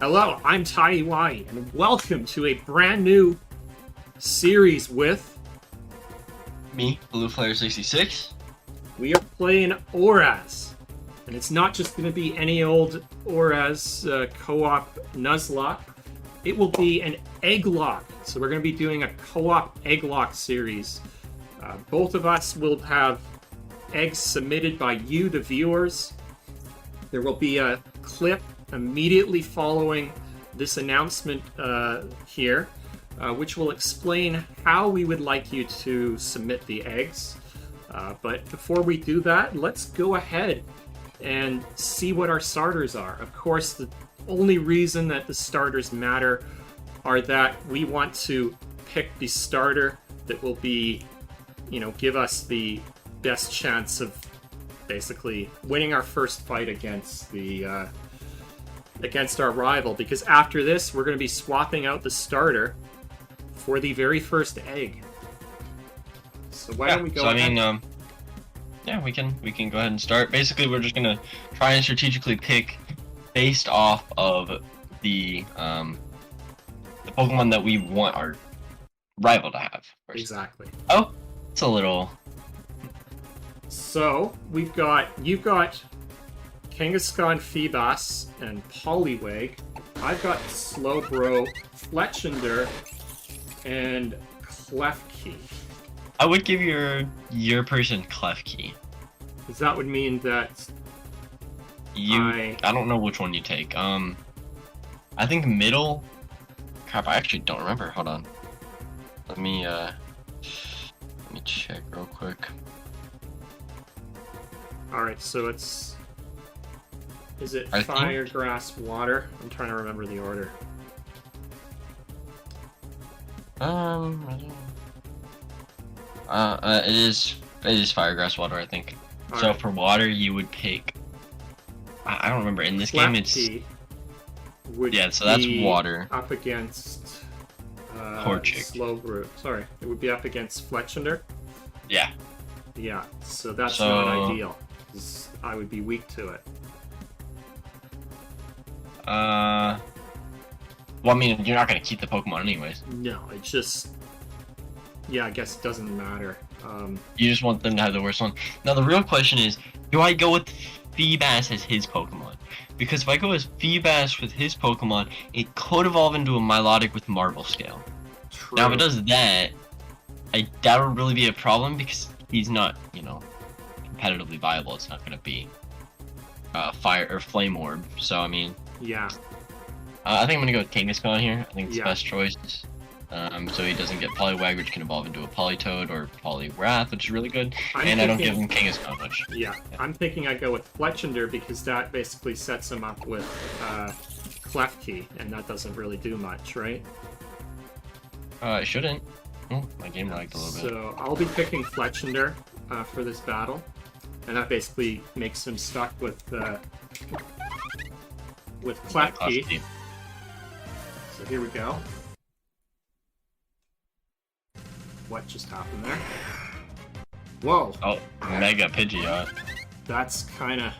Hello, I'm Tyeewhyee, and welcome to a brand new series with... Me, BlueFlare66. We are playing Auras. And it's not just going to be any old Auras co-op Nuzlocke. It will be an egglocke. So we're going to be doing a co-op egglocke series. Both of us will have eggs submitted by you, the viewers. There will be a clip immediately following this announcement here, which will explain how we would like you to submit the eggs. But before we do that, let's go ahead and see what our starters are. Of course, the only reason that the starters matter are that we want to pick the starter that will be, give us the best chance of basically winning our first fight against the against our rival, because after this we're going to be swapping out the starter for the very first egg. So why don't we go ahead? Yeah, we can go ahead and start. Basically, we're just gonna try and strategically pick based off of the Pokemon that we want our rival to have. Exactly. Oh, it's a little. So you've got Kangaskhan, Feebas, and Poliwag. I've got Slowbro, Fletchinder, and Klefki. I would give your person Klefki. Because that would mean that I don't know which one you take. I think middle. Crap, I actually don't remember. Hold on. Let me check real quick. Alright, so is it I fire, grass, water? I'm trying to remember the order. It is fire, grass, water, I think. All so right. for water, you would pick. I don't remember. In this game, it's so that's water. Up against Torchic. Slowbro. Sorry, it would be up against Fletchinder. Yeah. Yeah, so that's not ideal, 'cause I would be weak to it. Well, I mean, you're not gonna keep the Pokemon anyways. No, it just... Yeah, I guess it doesn't matter. You just want them to have the worst one. Now, the real question is, do I go with Feebas as his Pokemon? Because if I go as Feebas with his Pokemon, it could evolve into a Milotic with Marble Scale. True. Now, if it does that, that would really be a problem because he's not, competitively viable. It's not gonna be Fire or Flame Orb. So, I mean... Yeah. I think I'm gonna go with Kangaskhan here. I think it's the Yeah. best choice. So he doesn't get Poliwag, which can evolve into a Politoed, or Poliwrath, which is really good. I don't give him Kangaskhan much. Yeah, I'm thinking I go with Fletchinder because that basically sets him up with Klefki, and that doesn't really do much, right? It shouldn't. Oh, my game lagged a little bit. So I'll be picking Fletchinder for this battle, and that basically makes him stuck with Klefki. So here we go. What just happened there? Whoa! Oh, Mega Pidgeot. That's kind of.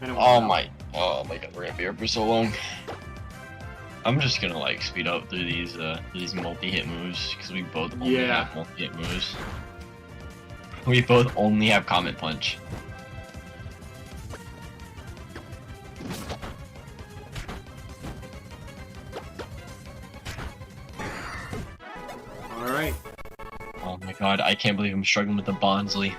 Oh my god, we're gonna be here for so long. I'm just gonna speed up through these multi-hit moves because we both only have multi-hit moves. We both only have Comet Punch. All right. Oh my god, I can't believe I'm struggling with the Bonsly.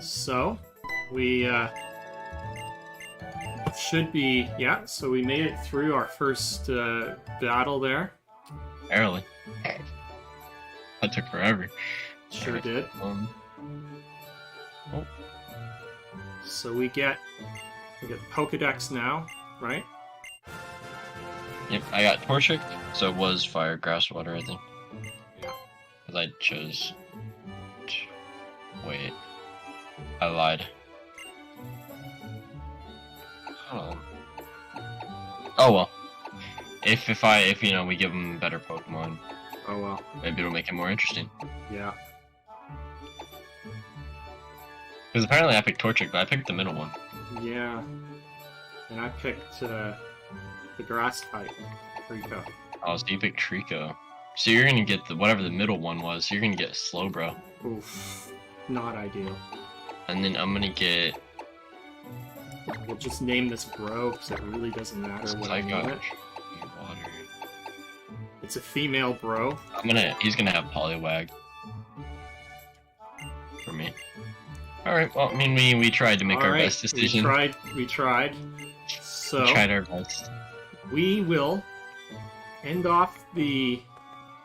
So, we should be, so we made it through our first battle there. Barely. That took forever. Sure did. Oh. So we get Pokedex now, right? Yep, I got Torchic, so it was fire, grass, water, I think. Yeah. Because I chose... Wait. I lied. Oh well. If you know we give him better Pokemon, Oh well. maybe it'll make it more interesting. Yeah. Because apparently I picked Torchic, but I picked the middle one. Yeah. And I picked the grass type, Rico. Oh, so you picked Trico. So you're gonna get whatever the middle one was. You're gonna get Slowbro. Oof. Not ideal. And then I'm gonna get. We'll just name this Bro, because it really doesn't matter what I name it. Water. It's a female Bro. He's gonna have Poliwag. For me. Alright, well, I mean, we tried to make our best decision. We tried. So, we tried our best. We will end off the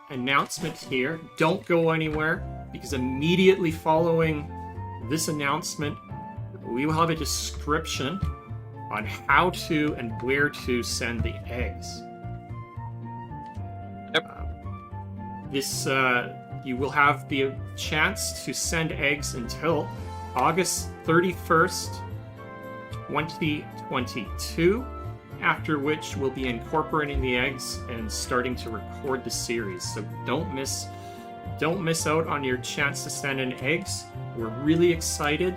announcement here. Don't go anywhere, because immediately following this announcement, we will have a description on how to and where to send the eggs. Yep. You will have the chance to send eggs until August 31st, 2022, after which we'll be incorporating the eggs and starting to record the series. So don't miss out on your chance to send in eggs. We're really excited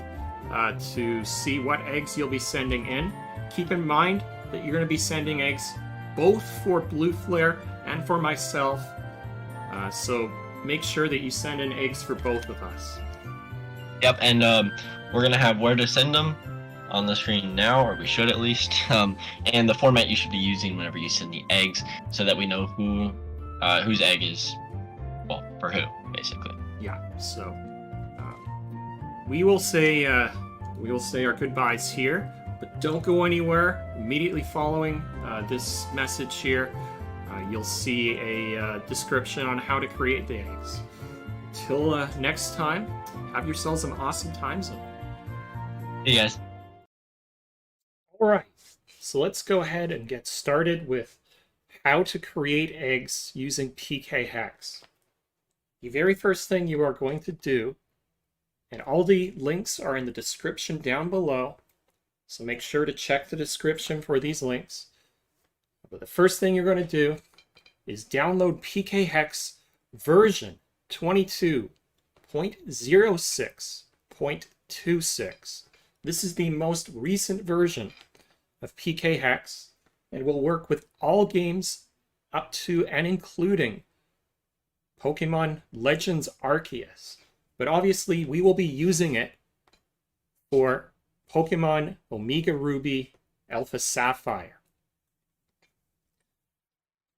to see what eggs you'll be sending in. Keep in mind that you're going to be sending eggs both for BlueFlare and for myself. So make sure that you send in eggs for both of us. Yep, and we're gonna have where to send them on the screen now, or we should at least, and the format you should be using whenever you send the eggs, so that we know whose egg is, well, for who, basically. Yeah. So we will say our goodbyes here, but don't go anywhere. Immediately following this message here, you'll see a description on how to create the eggs. Till next time, have yourselves an awesome time zone. Hey guys. Alright, so let's go ahead and get started with how to create eggs using PKHex. The very first thing you are going to do, and all the links are in the description down below, so make sure to check the description for these links. But the first thing you're going to do is download PKHex version 22.06.26. This is the most recent version of PKHex and will work with all games up to and including Pokemon Legends Arceus. But obviously we will be using it for Pokemon Omega Ruby Alpha Sapphire.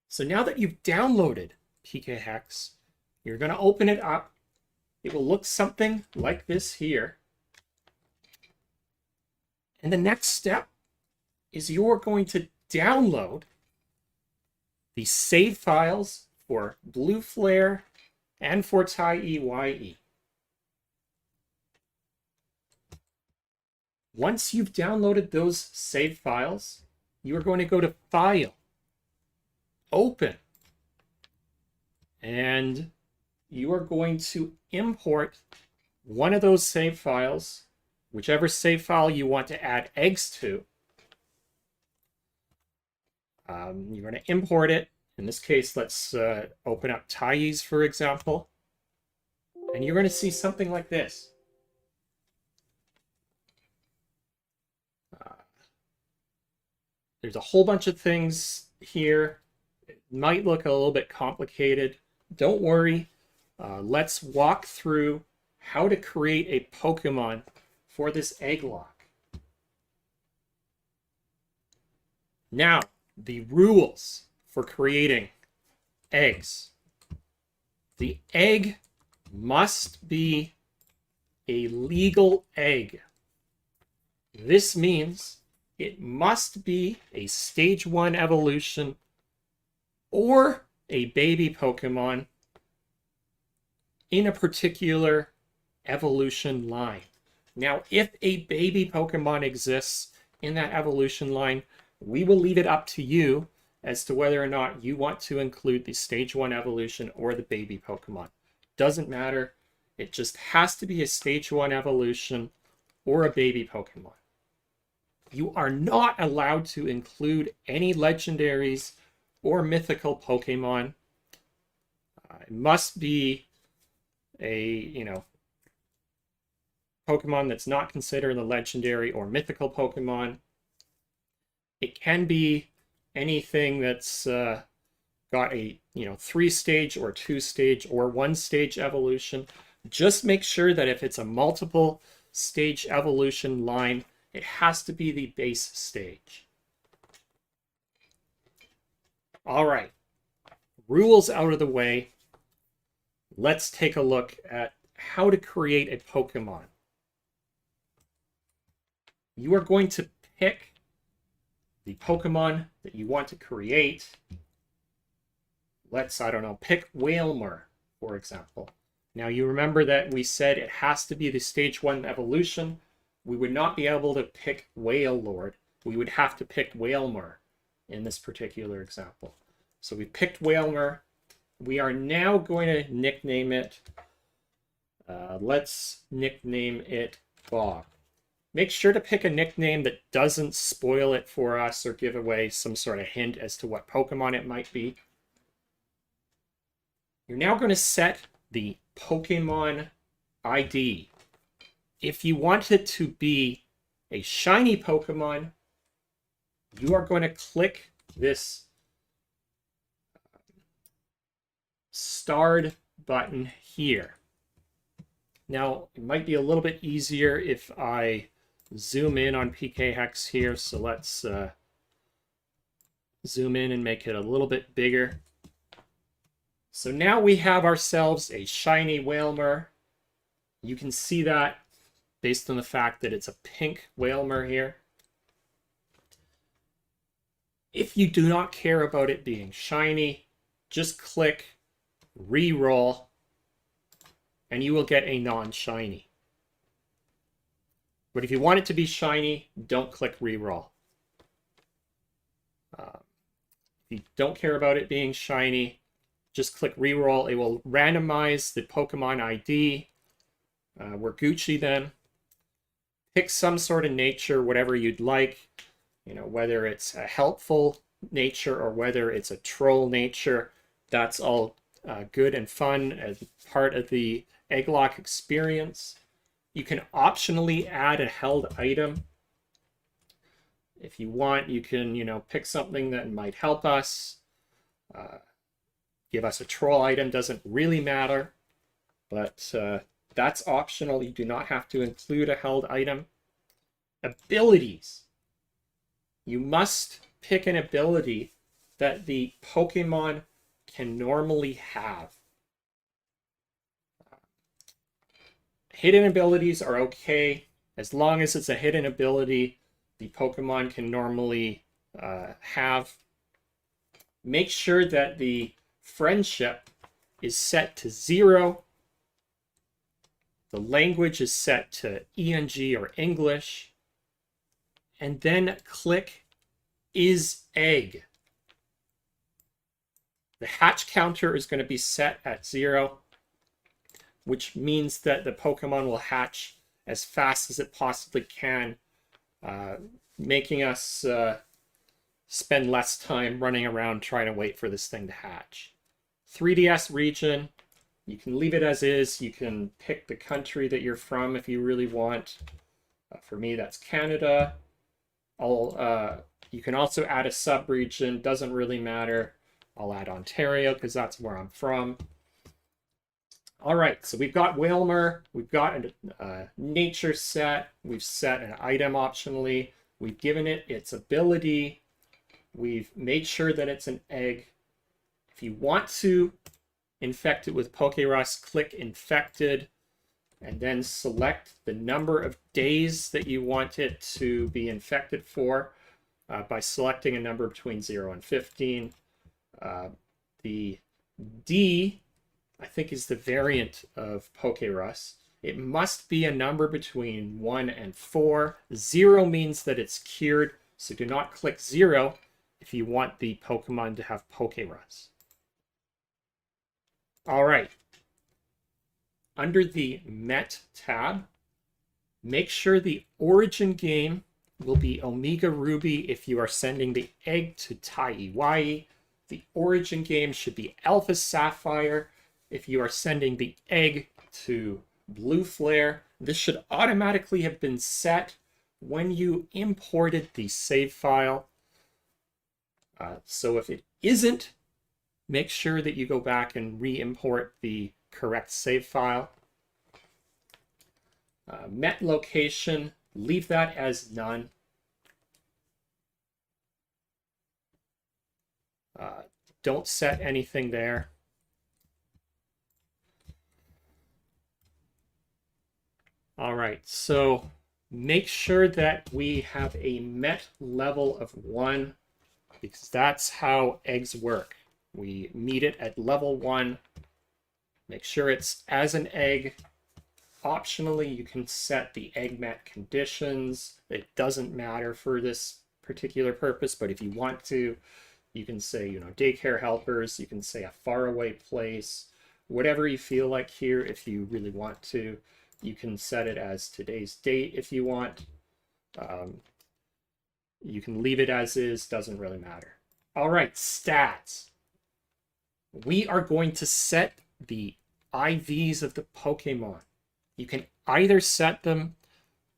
So now that you've downloaded PKHex, you're going to open it up. It will look something like this here. And the next step is you're going to download the save files for BlueFlare and for Tyeewhyee. Once you've downloaded those save files, you are going to go to File, Open, and you are going to import one of those save files, whichever save file you want to add eggs to. You're going to import it. In this case, let's open up Tyee's, for example. And you're going to see something like this. There's a whole bunch of things here. It might look a little bit complicated. Don't worry. Let's walk through how to create a Pokemon for this egg lock. Now, the rules for creating eggs. The egg must be a legal egg. This means it must be a Stage 1 evolution or a baby Pokemon in a particular evolution line. Now, if a baby Pokemon exists in that evolution line, we will leave it up to you as to whether or not you want to include the Stage 1 evolution or the baby Pokemon. Doesn't matter. It just has to be a Stage 1 evolution or a baby Pokemon. You are not allowed to include any legendaries or mythical Pokemon. It must be a, Pokemon that's not considered a legendary or mythical Pokemon. It can be anything that's got a 3-stage or 2-stage or 1-stage evolution. Just make sure that if it's a multiple stage evolution line, it has to be the base stage. All right, rules out of the way. Let's take a look at how to create a Pokemon. You are going to pick the Pokemon that you want to create. Let's, pick Wailmer, for example. Now you remember that we said it has to be the stage 1 evolution. We would not be able to pick Wailord. We would have to pick Wailmer in this particular example. So we picked Wailmer. We are now going to nickname it. Let's nickname it Bob. Make sure to pick a nickname that doesn't spoil it for us or give away some sort of hint as to what Pokemon it might be. You're now going to set the Pokemon ID. If you want it to be a shiny Pokemon, you are going to click this starred button here. Now, it might be a little bit easier if I zoom in on PKHex here, so let's zoom in and make it a little bit bigger. So now we have ourselves a shiny Wailmer. You can see that based on the fact that it's a pink Wailmer here. If you do not care about it being shiny, just click Reroll and you will get a non-shiny. But if you want it to be shiny, don't click Reroll. If you don't care about it being shiny, just click Reroll. It will randomize the Pokemon ID. We're Gucci then. Pick some sort of nature, whatever you'd like. Whether it's a helpful nature or whether it's a troll nature. That's all good and fun as part of the Egglocke experience. You can optionally add a held item. If you want, you can, pick something that might help us. Give us a troll item, doesn't really matter. But that's optional. You do not have to include a held item. Abilities. You must pick an ability that the Pokemon can normally have. Hidden abilities are okay. As long as it's a hidden ability the Pokemon can normally have. Make sure that the friendship is set to 0. The language is set to ENG or English. And then click Is Egg. The hatch counter is going to be set at 0, which means that the Pokemon will hatch as fast as it possibly can, making us spend less time running around trying to wait for this thing to hatch. 3DS region, you can leave it as is. You can pick the country that you're from if you really want. For me, that's Canada. You can also add a sub-region, doesn't really matter. I'll add Ontario because that's where I'm from. All right, so we've got Wailmer, we've got a nature set, we've set an item optionally, we've given it its ability, we've made sure that it's an egg. If you want to infect it with Pokerus, click Infected, and then select the number of days that you want it to be infected for by selecting a number between 0 and 15. The D, I think, is the variant of Pokerus. It must be a number between 1 and 4. 0 means that it's cured, so do not click 0 if you want the Pokemon to have Pokerus. All right. Under the Met tab, make sure the origin game will be Omega Ruby if you are sending the egg to Tyeewhyee. The origin game should be Alpha Sapphire. If you are sending the egg to BlueFlare, this should automatically have been set when you imported the save file. So if it isn't, make sure that you go back and re-import the correct save file. Met location, leave that as none. Don't set anything there. All right, so make sure that we have a met level of 1, because that's how eggs work. We meet it at level 1. Make sure it's as an egg. Optionally, you can set the egg met conditions. It doesn't matter for this particular purpose, but if you want to, you can say, daycare helpers. You can say a faraway place, whatever you feel like here. If you really want to, you can set it as today's date if you want. You can leave it as is, doesn't really matter. All right, stats. We are going to set the IVs of the Pokemon. You can either set them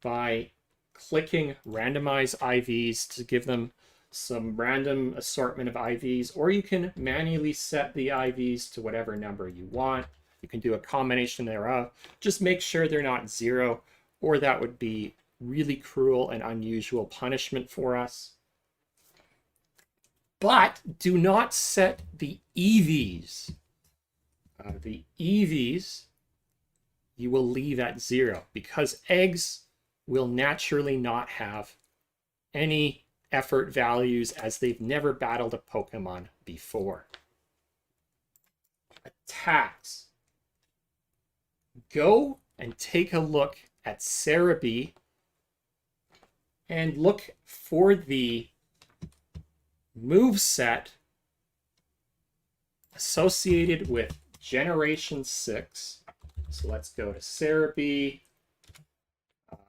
by clicking randomize IVs to give them some random assortment of IVs, or you can manually set the IVs to whatever number you want. You can do a combination thereof. Just make sure they're not 0, or that would be really cruel and unusual punishment for us. But do not set the EVs. The EVs you will leave at 0, because eggs will naturally not have any effort values as they've never battled a Pokemon before. Attacks. Go and take a look at Cerebi and look for the moveset associated with Generation 6. So let's go to Cerebi.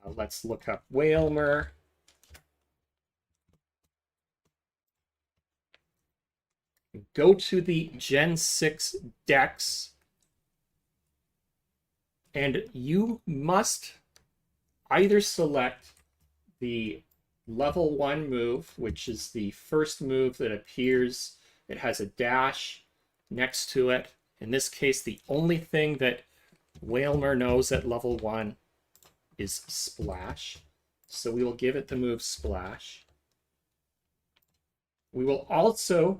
Let's look up Wailmer. Go to the Gen 6 Dex, and you must either select the level 1 move, which is the first move that appears. It has a dash next to it. In this case, the only thing that Wailmer knows at level 1 is Splash. So we will give it the move Splash. We will also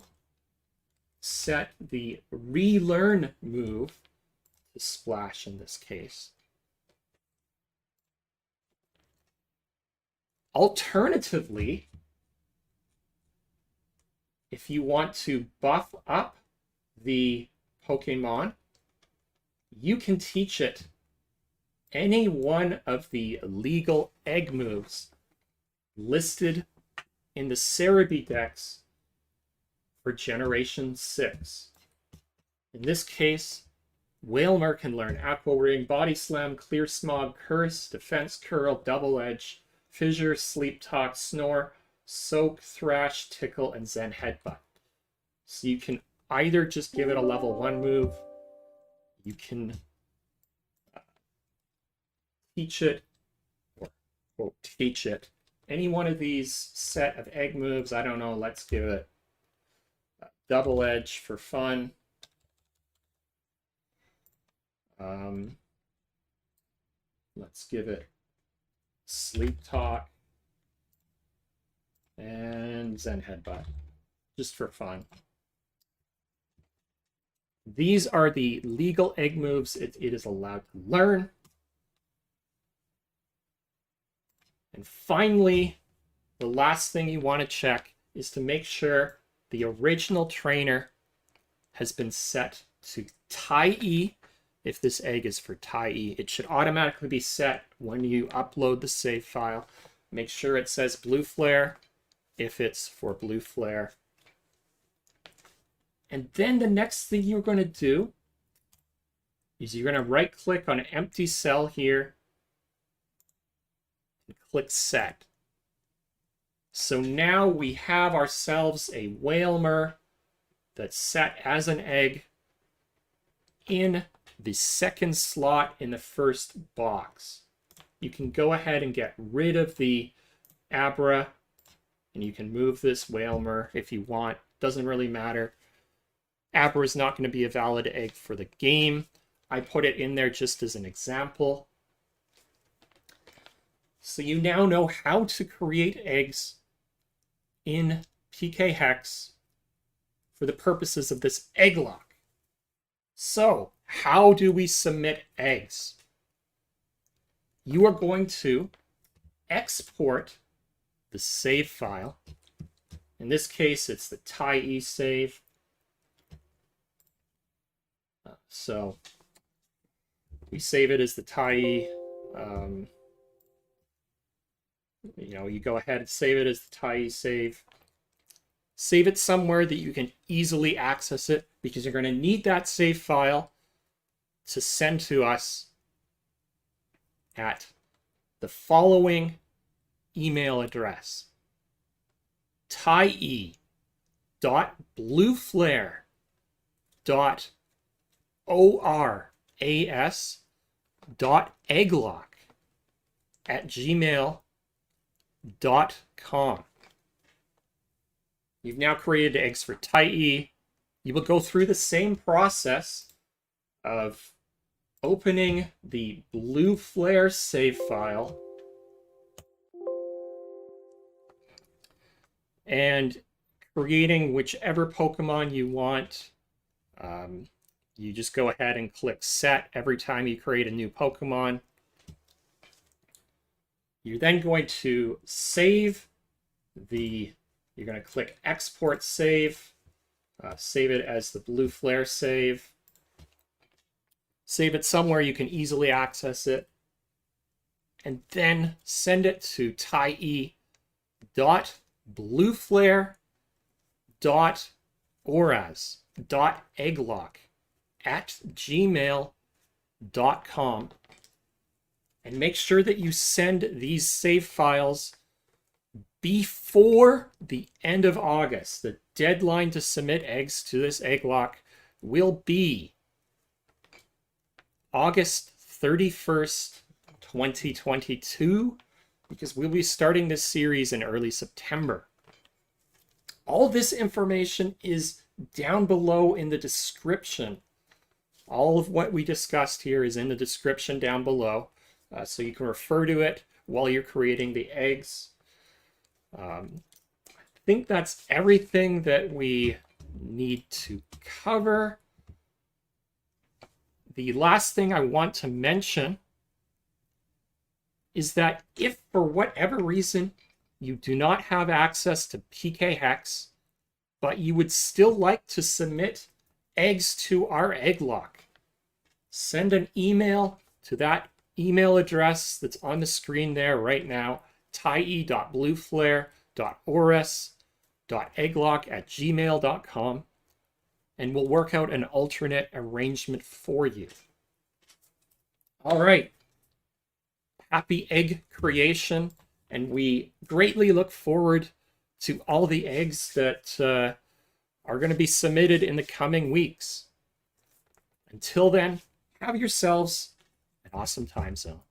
set the relearn move to Splash in this case. Alternatively, if you want to buff up the Pokemon, you can teach it any one of the legal egg moves listed in the Cerebi Dex for Generation 6. In this case, Wailmer can learn Aqua Ring, Body Slam, Clear Smog, Curse, Defense Curl, Double Edge, Fissure, Sleep Talk, Snore, Soak, Thrash, Tickle, and Zen Headbutt. So you can either just give it a level 1 move, you can teach it, or quote, teach it, any one of these set of egg moves. I don't know, let's give it Double Edge for fun. Let's give it Sleep Talk and Zen Headbutt, just for fun. These are the legal egg moves it is allowed to learn. And finally, the last thing you want to check is to make sure the original trainer has been set to Tyee. If this egg is for Tyee, it should automatically be set when you upload the save file. Make sure it says BlueFlare if it's for BlueFlare. And then the next thing you're going to do is you're going to right click on an empty cell here and click set. So now we have ourselves a Wailmer that's set as an egg in the second slot in the first box. You can go ahead and get rid of the Abra, and you can move this Whalmer if you want. Doesn't really matter. Abra is not going to be a valid egg for the game. I put it in there just as an example. So you now know how to create eggs in PKHex for the purposes of this egg lock. So, how do we submit eggs? You are going to export the save file. In this case, it's the Tyee save. So we save it as the Tyee. You go ahead and save it as the Tyee save. Save it somewhere that you can easily access it, because you're going to need that save file to send to us at the following email address: tyee.blueflare.oras@gmail.com. You've now created eggs for Tyee. You will go through the same process of opening the BlueFlare save file and creating whichever Pokemon you want. You just go ahead and click set every time you create a new Pokemon. You're then going to save the... You're going to click export save. Save it as the BlueFlare save. Save it somewhere you can easily access it. And then send it to tyee.blueflare.oras.egglocke@gmail.com. And make sure that you send these save files before the end of August. The deadline to submit eggs to this egg lock will be August 31st, 2022, because we'll be starting this series in early September. All this information is down below in the description. All of what we discussed here is in the description down below, so you can refer to it while you're creating the eggs. I think that's everything that we need to cover. The last thing I want to mention is that if for whatever reason you do not have access to PKHex, but you would still like to submit eggs to our egg lock, send an email to that email address that's on the screen there right now, tyee.blueflare.oras.egglocke@gmail.com, and we'll work out an alternate arrangement for you. All right. Happy egg creation, and we greatly look forward to all the eggs that are going to be submitted in the coming weeks. Until then, have yourselves an awesome time zone.